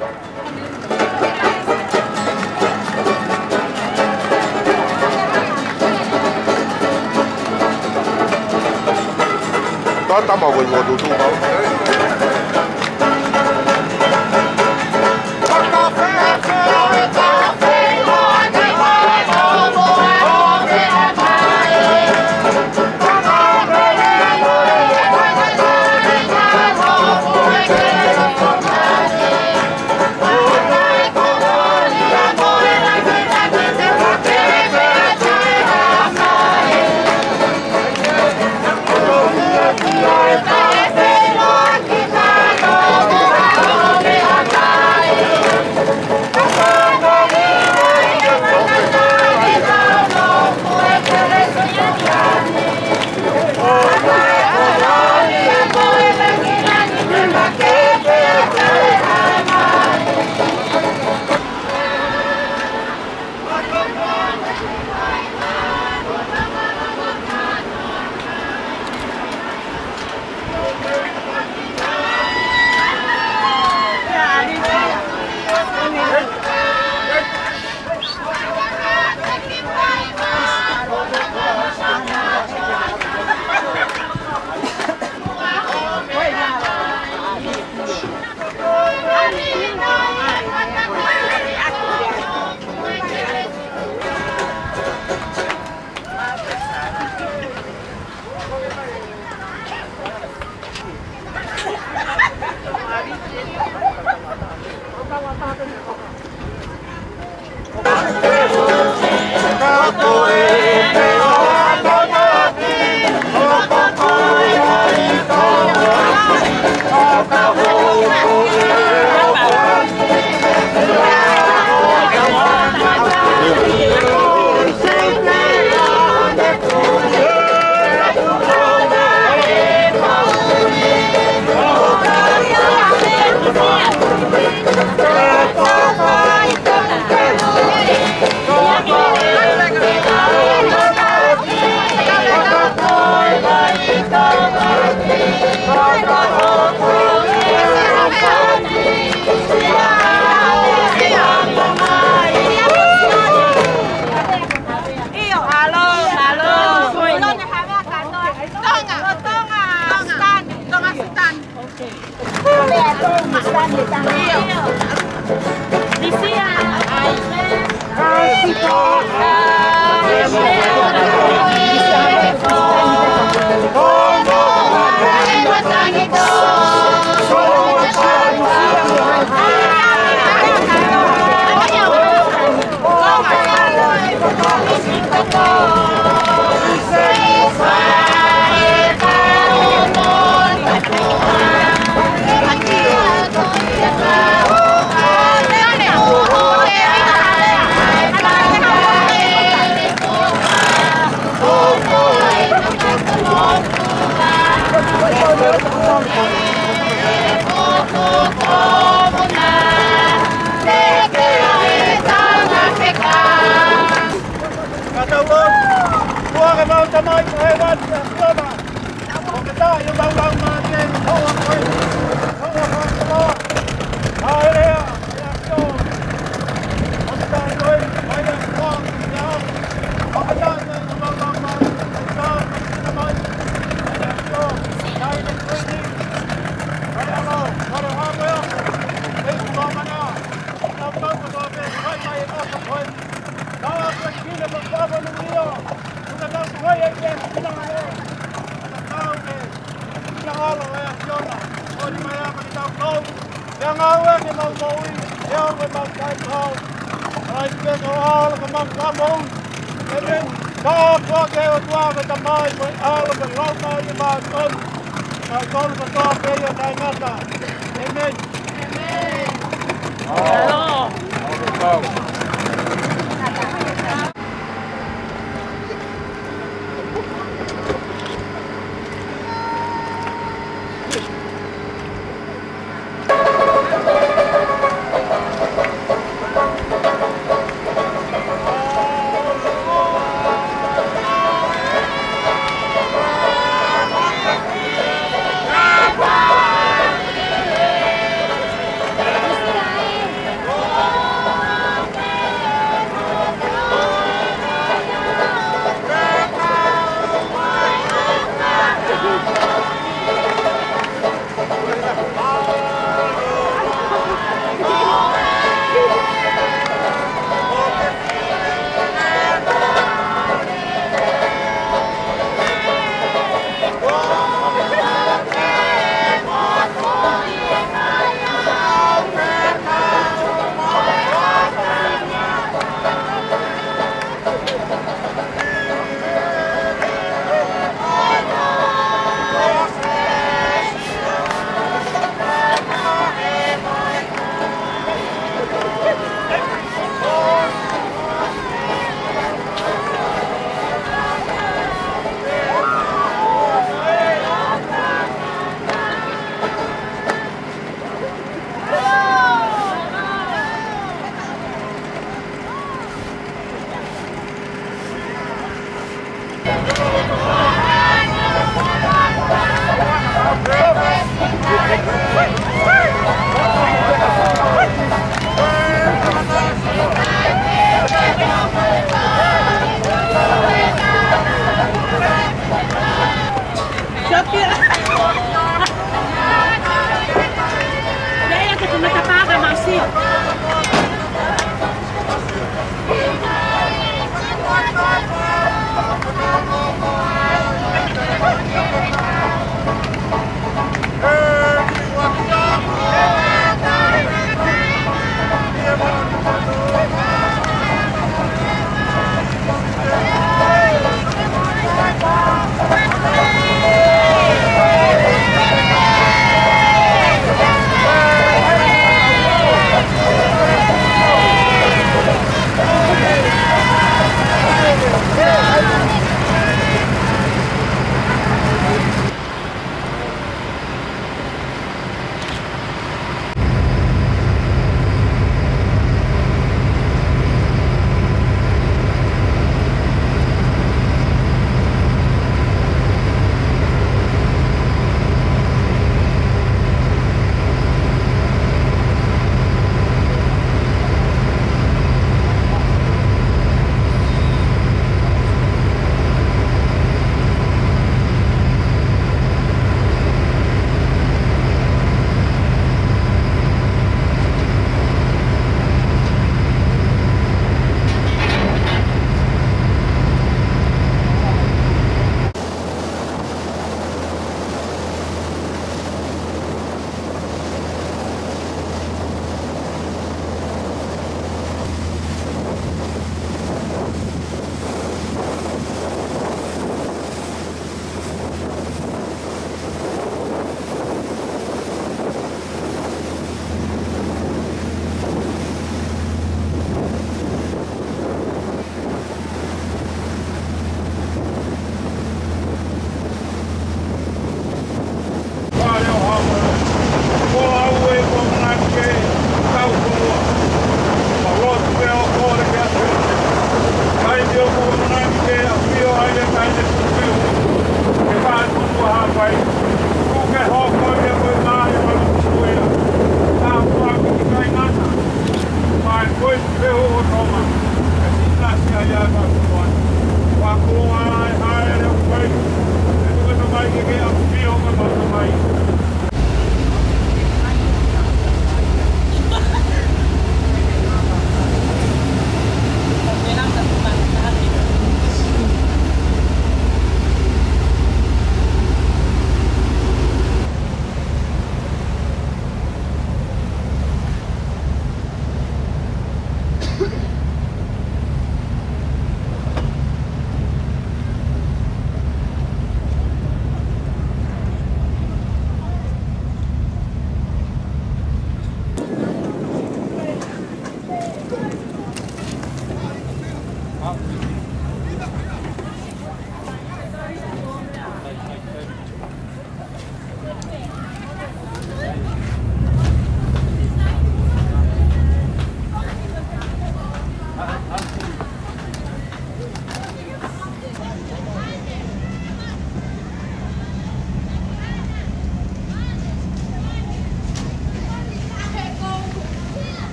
Đó tao bảo mình một đủ thu không?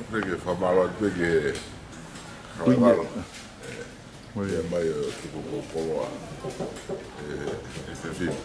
Perché fa male al perché Halaevalu e mai Tuku'aho e se film.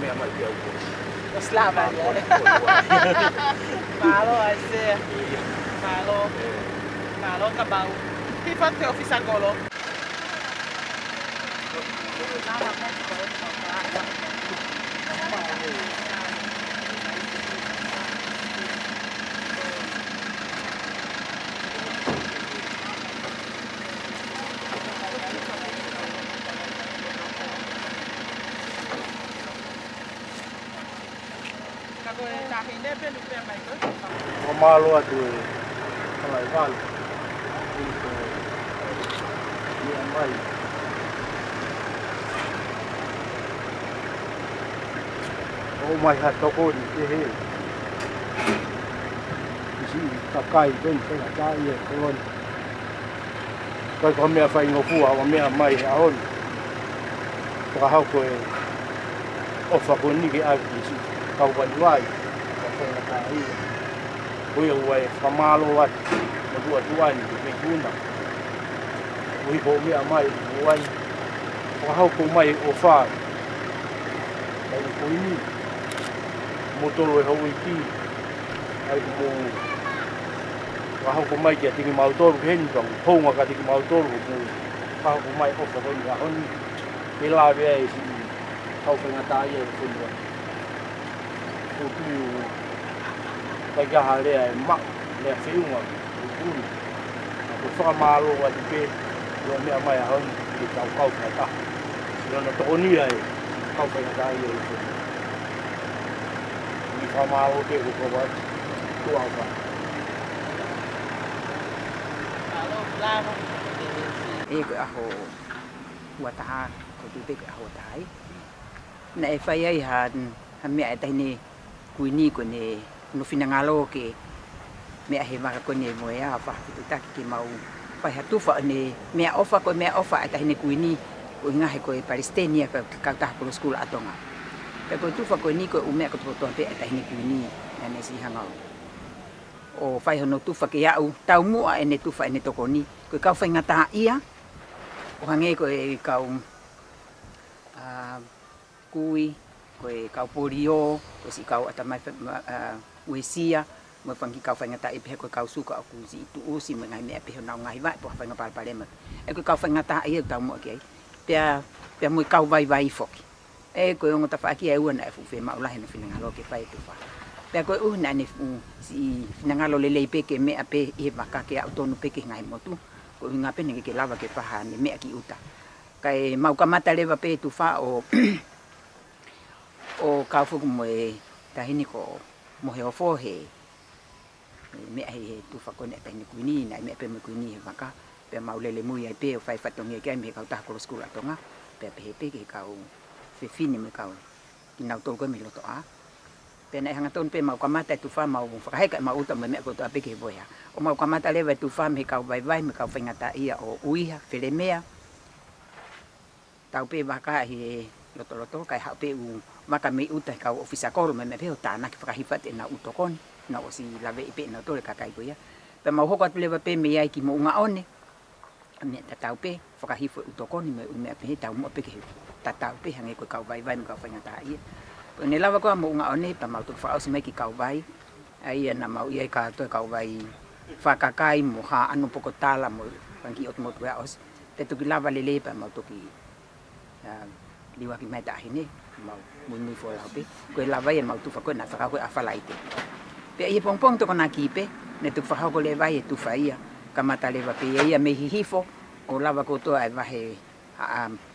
mea mai kia uko. Slava. Malo ase. Malo kabau. Pipa te ofisa golo. Malo atu Halaevalu. Ia mai. O mai ha toko ni te he. Isi kakai ben tena tai e kolon. Kai ko mea fai ngofua wa mea mai a hon. Ka hau ko e ofa ko ni ke a isi kau wai. Ka na tai. Ui uai whamalo wat, na rua tuani ki pei tuna. Ui ko mea mai uai, whakahau ko mai o whāi. Ai ko ini, motoro e hau i ki. Ai ko mo, whakahau ko mai ki a tiki mautoru ki heni tau, honga ka tiki mautoru ko whakahau ko mai o whakoni a honi. Ke lawe e si hau whangatai e whenua. Ko tui kai kaha lea e mak, lea whiunga, o kuni. Ko whakamalo wa te pē, lua mea mai a honi, ki tau kau kai taha. Lua toko nia e, kau kai ngata i e whenua. Ki whakamalo te ko kua wai, tuau ka. E koe aho huataha, ko tute koe aho tahai. Na e whai ai ha mea e tahine kuini ko ne no finangalo ke mea he maka kone moe a whakitu taki ke mau whai hatuwha ne mea ofa e tahine kuini ko ngahe koe Palestania ka taha kolo skula a Tonga. Ka koe tuwha koe ni koe umea ko tukotoa pe e tahine kuini e ne si hangau. O whai hono tuwha ke iau tau mua e ne tuwha e ne toko ni koe kau whai ngataha ia o hange koe kau kui koe kau porio koe si kau atamai Uesia, mo fangi kau whainga ta e pehe koe kau suka o kuzi i tu usi mo ngai mea pehe nau ngai vai po whainga palpalema. E koe kau whainga ta e tau mo ki ai. Pea mo kau vai foki. E koe ongo ta whaaki e ua na e fuwhe maulahe na whinangalo ke whai tu wha. Pea koe uhna ne si whinangalo lelei peke mea pe e makake au tonu peke ngai motu. Koe hinga pene ke lava ke whaha ne mea ki uta. Kai mau kamata lewa pe tu wha o kau whuku mo e tahini ko mohe o fohe mea he tu whakone pe ni kuini na mea pe me kuini he maka pe maulele mui ai pe o whai whatongi kia me kau taha kolo skula Tonga pe he pe ke kau whiwhini me kau ki nau tolu koe me loto a pe na hanga ton pe mau kamata tu wha mau whakaheka mau uta me mea koto a pe ke boia o mau kamata lewa tu wha me kau vai me kau whaingata ia o Uiha, Felemea tau pe waka he loto kai hau pe u maka me uta kau ofisa koro me peo tāna ki whakahifat e na utokoni na o si lawe ipe na tole kakai koia pe mau hoko atu lewa pe me ai ki Mounga'one me tatau pe whakahifo utokoni me umea pe tau mo pe ke tatau pe hange koe kau vai me kau whaingata ia pe ne lawa koa Mounga'one pa mau tuku whaausi mai ki kau vai ai na mau iai ka toi kau vai whakakai mo ha anu poko tala mo panki otumotu ea os pe tuki lava lele pa mau tuki liwa ki mai tahine mau Moimoi fo la pe ko la vai mau tu fa ko na fa ko a fa laite pe ia pong to kona kipe ne tu fa ko le vai tu fa ia kamata le va pe ia me hihifo o lava ko to ai va he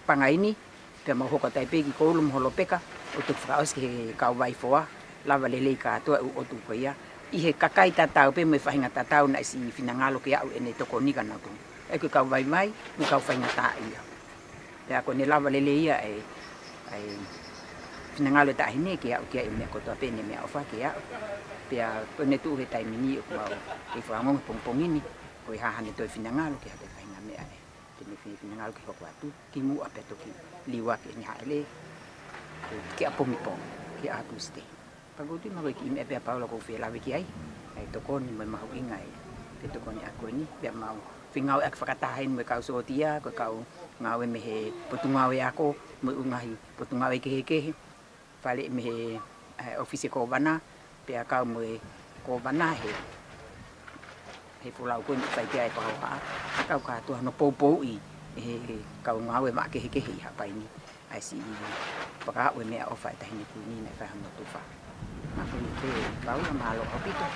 pangaini pe mau ko tai pe ki ko lum holo peka o tu fa os ki ka vai fo lava le ka to o tu ko ia i he kakai tatau pe me fa hinga tatau na si finangalo ke au ene to ko ni kana tu e ko ka vai mai ni ka fa hinga ta ia pe ko ne lava le ia ai finangalo ta hine ke au ke me ko to pe ne me au fa ke au pe ko ne tu he tai mini ko au ke fa ngong pongpongini ko ha hane to finangalo ke ha te fa hinga me ai te me finangalo ke ko atu ki mu apeto ki liwa ke ni hale ke apo mi pong ke atu ste pagodi mo ki me pe Paula ko fe la ki ai to ko ni me mau ingai te to ko ni ako ni pe mau fingau ek fakatahin me kau sotia ko kau ngawe me he potungau ako mo ungahi potungau ke fale me ofisi ko bana pe ka mo ko bana he pulau ko ni pai te ai pa ka tu no po I he ka ngawe ma ke hi ha pai ni ai si pa we me ofa ta ni ku ni na fa no tu fa ma ko ni te Paula malo opito